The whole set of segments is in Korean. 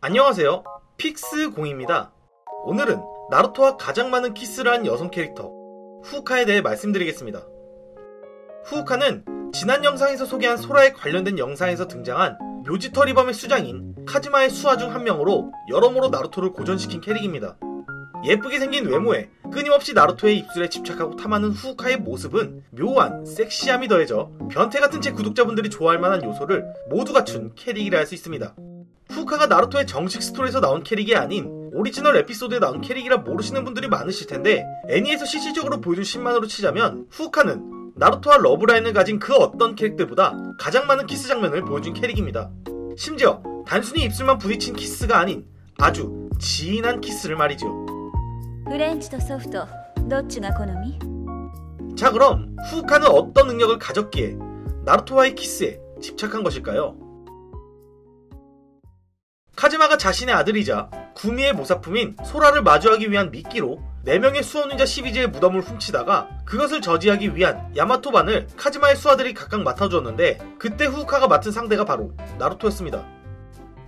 안녕하세요, 픽스공입니다. 오늘은 나루토와 가장 많은 키스를 한 여성 캐릭터 후우카에 대해 말씀드리겠습니다. 후우카는 지난 영상에서 소개한 소라에 관련된 영상에서 등장한 묘지터리범의 수장인 카즈마의 수하 중 한 명으로 여러모로 나루토를 고전시킨 캐릭입니다. 예쁘게 생긴 외모에 끊임없이 나루토의 입술에 집착하고 탐하는 후우카의 모습은 묘한 섹시함이 더해져 변태같은 제 구독자분들이 좋아할 만한 요소를 모두 갖춘 캐릭이라 할 수 있습니다. 후우카가 나루토의 정식 스토리에서 나온 캐릭이 아닌 오리지널 에피소드에 나온 캐릭이라 모르시는 분들이 많으실 텐데, 애니에서 실질적으로 보여준 신만으로 치자면 후우카는 나루토와 러브라인을 가진 그 어떤 캐릭들보다 가장 많은 키스 장면을 보여준 캐릭입니다. 심지어 단순히 입술만 부딪힌 키스가 아닌 아주 진한 키스를 말이죠. 프렌치와 소프트, どっちが好み? 자, 그럼 후우카는 어떤 능력을 가졌기에 나루토와의 키스에 집착한 것일까요? 카즈마가 자신의 아들이자 구미의 모사품인 소라를 마주하기 위한 미끼로 4명의 수호닌자 12지의 무덤을 훔치다가 그것을 저지하기 위한 야마토반을 카즈마의 수하들이 각각 맡아주었는데, 그때 후우카가 맡은 상대가 바로 나루토였습니다.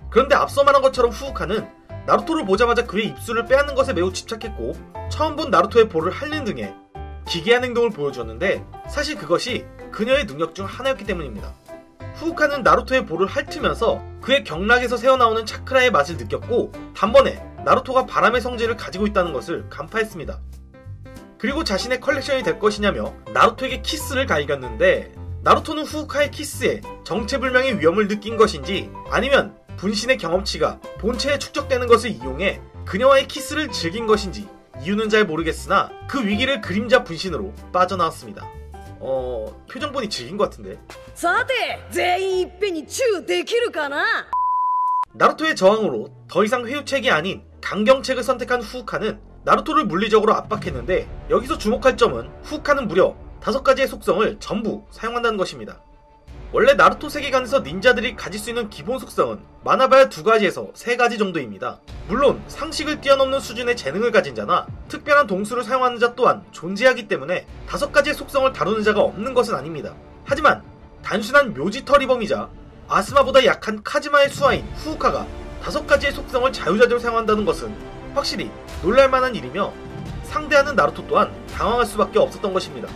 그런데 앞서 말한 것처럼 후우카는 나루토를 보자마자 그의 입술을 빼앗는 것에 매우 집착했고, 처음 본 나루토의 볼을 핥는 등의 기괴한 행동을 보여주었는데, 사실 그것이 그녀의 능력 중 하나였기 때문입니다. 후우카는 나루토의 볼을 핥으면서 그의 경락에서 새어나오는 차크라의 맛을 느꼈고, 단번에 나루토가 바람의 성질을 가지고 있다는 것을 간파했습니다. 그리고 자신의 컬렉션이 될 것이냐며 나루토에게 키스를 갈겼는데, 나루토는 후우카의 키스에 정체불명의 위험을 느낀 것인지 아니면 분신의 경험치가 본체에 축적되는 것을 이용해 그녀와의 키스를 즐긴 것인지 이유는 잘 모르겠으나 그 위기를 그림자 분신으로 빠져나왔습니다. 표정 보니 즐긴 것 같은데. 나루토의 저항으로 더 이상 회유책이 아닌 강경책을 선택한 후우카는 나루토를 물리적으로 압박했는데, 여기서 주목할 점은 후우카는 무려 5가지의 속성을 전부 사용한다는 것입니다. 원래 나루토 세계관에서 닌자들이 가질 수 있는 기본 속성은 많아봐야 2가지에서 3가지 정도입니다. 물론 상식을 뛰어넘는 수준의 재능을 가진 자나 특별한 동수를 사용하는 자 또한 존재하기 때문에 5가지의 속성을 다루는 자가 없는 것은 아닙니다. 하지만 단순한 묘지터리범이자 아스마보다 약한 카즈마의 수하인 후우카가 5가지의 속성을 자유자재로 사용한다는 것은 확실히 놀랄만한 일이며, 상대하는 나루토 또한 당황할 수밖에 없었던 것입니다.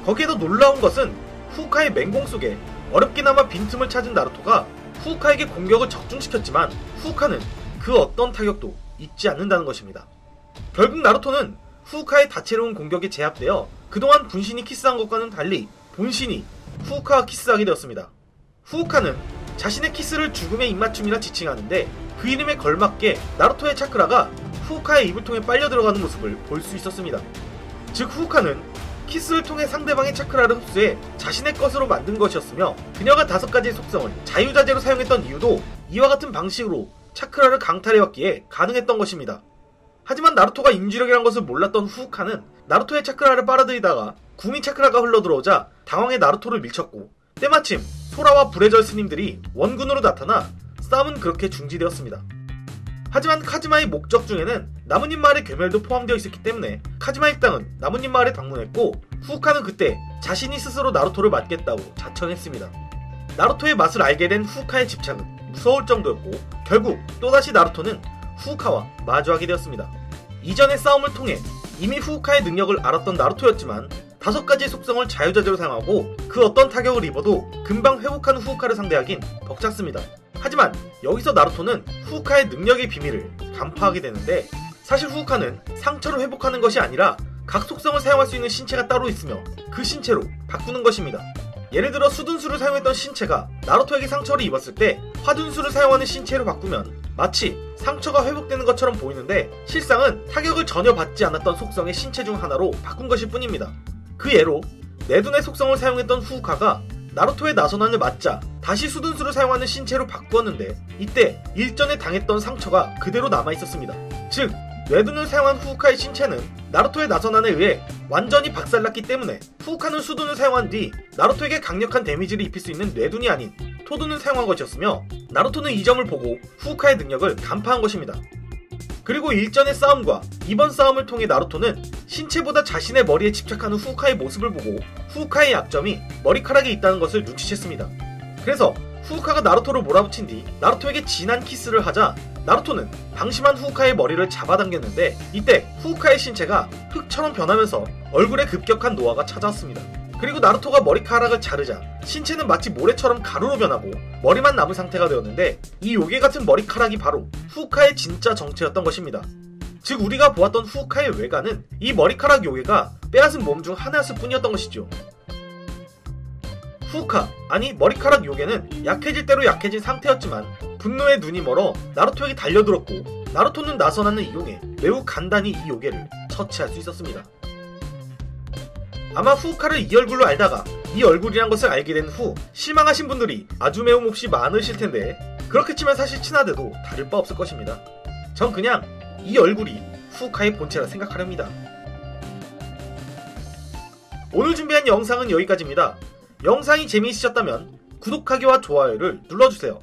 거기에도 놀라운 것은 후우카의 맹공 속에 어렵게나마 빈틈을 찾은 나루토가 후우카에게 공격을 적중시켰지만 후우카는 그 어떤 타격도 잊지 않는다는 것입니다. 결국 나루토는 후우카의 다채로운 공격에 제압되어 그동안 분신이 키스한 것과는 달리 본신이 후우카와 키스하게 되었습니다. 후우카는 자신의 키스를 죽음의 입맞춤이라 지칭하는데, 그 이름에 걸맞게 나루토의 차크라가 후우카의 입을 통해 빨려 들어가는 모습을 볼 수 있었습니다. 즉 후우카는 키스를 통해 상대방의 차크라를 흡수해 자신의 것으로 만든 것이었으며, 그녀가 5가지의 속성을 자유자재로 사용했던 이유도 이와 같은 방식으로 차크라를 강탈해왔기에 가능했던 것입니다. 하지만 나루토가 인주력이란 것을 몰랐던 후우카는 나루토의 차크라를 빨아들이다가 구미 차크라가 흘러들어오자 당황해 나루토를 밀쳤고, 때마침 소라와 불의 절 스님들이 원군으로 나타나 싸움은 그렇게 중지되었습니다. 하지만 카즈마의 목적 중에는 나뭇잎 마을의 괴멸도 포함되어 있었기 때문에 카즈마 일당은 나뭇잎 마을에 방문했고, 후우카는 그때 자신이 스스로 나루토를 맞겠다고 자청했습니다. 나루토의 맛을 알게 된 후우카의 집착은 무서울 정도였고, 결국 또다시 나루토는 후우카와 마주하게 되었습니다. 이전의 싸움을 통해 이미 후우카의 능력을 알았던 나루토였지만 5가지의 속성을 자유자재로 사용하고 그 어떤 타격을 입어도 금방 회복하는 후우카를 상대하긴 벅찼습니다. 하지만 여기서 나루토는 후우카의 능력의 비밀을 간파하게 되는데, 사실 후우카는 상처를 회복하는 것이 아니라 각 속성을 사용할 수 있는 신체가 따로 있으며 그 신체로 바꾸는 것입니다. 예를 들어 수둔수를 사용했던 신체가 나루토에게 상처를 입었을 때 화둔수를 사용하는 신체로 바꾸면 마치 상처가 회복되는 것처럼 보이는데, 실상은 타격을 전혀 받지 않았던 속성의 신체 중 하나로 바꾼 것일 뿐입니다. 그 예로 내둔의 속성을 사용했던 후우카가 나루토의 나선안을 맞자 다시 수둔수를 사용하는 신체로 바꾸었는데, 이때 일전에 당했던 상처가 그대로 남아있었습니다. 즉 뇌둔을 사용한 후우카의 신체는 나루토의 나선안에 의해 완전히 박살났기 때문에 후우카는 수둔을 사용한 뒤 나루토에게 강력한 데미지를 입힐 수 있는 뇌둔이 아닌 토둔을 사용한 것이었으며, 나루토는 이 점을 보고 후우카의 능력을 간파한 것입니다. 그리고 일전의 싸움과 이번 싸움을 통해 나루토는 신체보다 자신의 머리에 집착하는 후우카의 모습을 보고 후우카의 약점이 머리카락에 있다는 것을 눈치챘습니다. 그래서 후우카가 나루토를 몰아붙인 뒤 나루토에게 진한 키스를 하자 나루토는 방심한 후우카의 머리를 잡아당겼는데 이때 후우카의 신체가 흙처럼 변하면서 얼굴에 급격한 노화가 찾아왔습니다. 그리고 나루토가 머리카락을 자르자 신체는 마치 모래처럼 가루로 변하고 머리만 남은 상태가 되었는데 이 요괴 같은 머리카락이 바로 후우카의 진짜 정체였던 것입니다. 즉 우리가 보았던 후우카의 외관은 이 머리카락 요괴가 빼앗은 몸 중 하나였을 뿐이었던 것이죠. 후우카, 아니 머리카락 요괴는 약해질 대로 약해진 상태였지만 분노에 눈이 멀어 나루토에게 달려들었고 나루토는 나선안을 이용해 매우 간단히 이 요괴를 처치할 수 있었습니다. 아마 후우카를 이 얼굴로 알다가 이 얼굴이란 것을 알게 된 후 실망하신 분들이 아주 매우 몹시 많으실 텐데 그렇겠지만 사실 친하대도 다를 바 없을 것입니다. 전 그냥 이 얼굴이 후우카의 본체라 생각하렵니다. 오늘 준비한 영상은 여기까지입니다. 영상이 재미있으셨다면 구독하기와 좋아요를 눌러주세요.